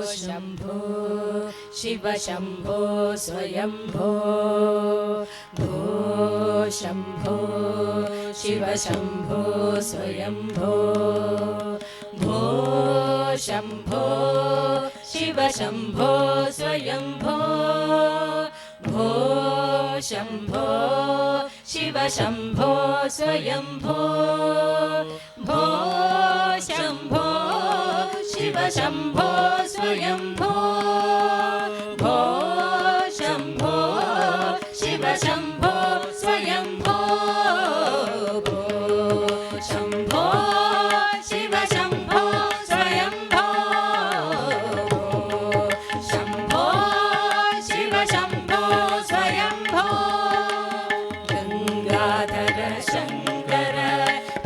शम्भो शिव शम्भो स्वयम्भो भो शम्भो शिव शम्भो स्वयम्भो भो शम्भो शिव शम्भो स्वयम्भो भो शम्भो शिव शम्भो स्वयम्भो भो शम्भो शिव शम्भो स्वयम्भो भो शम्भो शिव शम्भो स्वयम्भो भो शम्भो शिव शम्भो स्वयम्भो भो शम्भो शिव शम्भो स्वयम्भो गंगाधर शंकर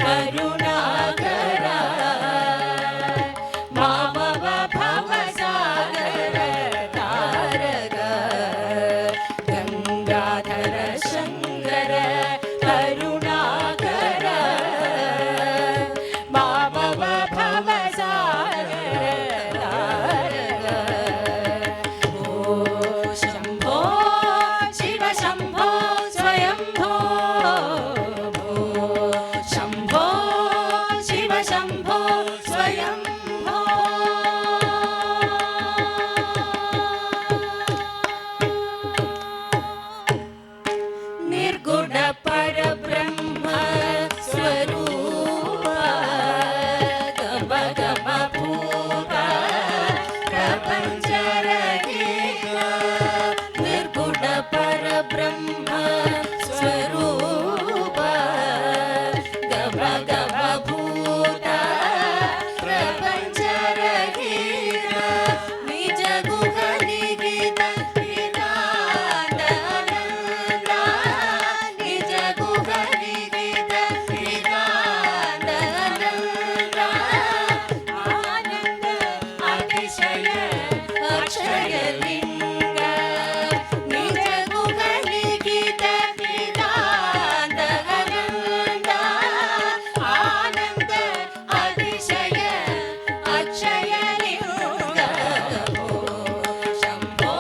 करुणाकर मामव भवसागर तारक गंगाधर शंकर करुणाकर मामव भवसागर तारक ओ शम्भो शिव शम्भो स्वयम्भो भो शम्भो शिव शम्भो स्वयम्भो निर्गुण परब्रह्म स्वरूप गम गम भूत प्रपंच रहित निर्गुण परब्रह्म स्वरूप गम गम भूत प्रपंच रहित निज गुह निहित निज गुह निहित आनंद अतिशय अक्षय लिंग निज गुह निहित आनंद अतिशय अक्षय लिंग शम्भो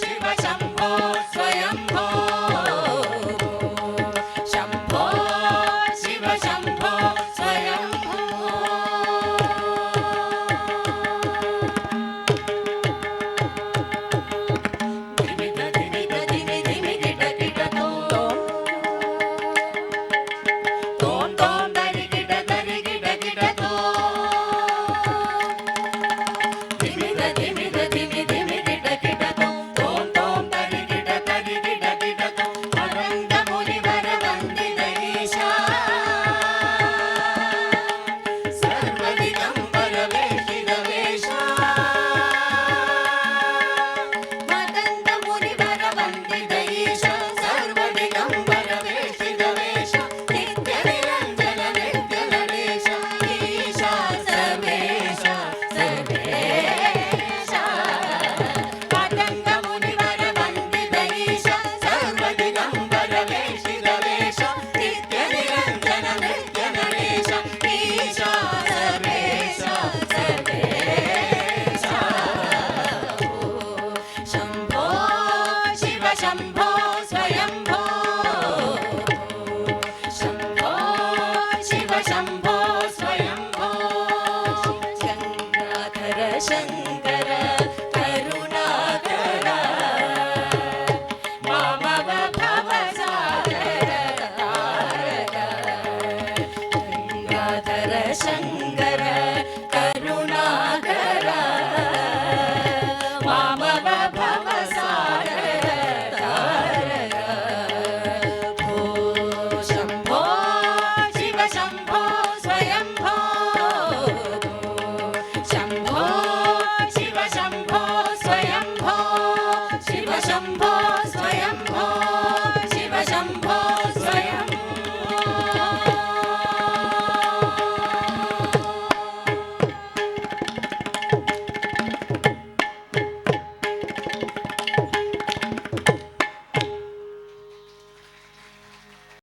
शिव शम्भो स्वयम्भो शम्भो शिव शम्भो स्वयम्भो धिमित धिमित धिमि धिमि धिट धिट तोम तोम दरि गिट गिट धिमित धिमित धिमि धिमि धिट धिट तोम तोम दरि गिट अनंत मुनिवर वंदित ईशा सर्वदिगंबर वेशित वेशा मदंत मुनिवर वंदित ईशा सर्वदिगंबर वेशित वेशा नित्य निरंजन नित्य नरेश ईशा सर्वेशा सर्वेशा मदंत मुनिवर वंदित ईशा सर्वदिगंबर वेशित वेशा नित्य निरंजन नित्य नरेश ईशा सर्वेशा सर्वेशा शम्भो शिव शम्भो स्वयम्भो शम्भो शिव शम्भो स्वयम्भो गंगाधर शंकर करुणाकर मामव भवसागर तारक गंगाधर शंकर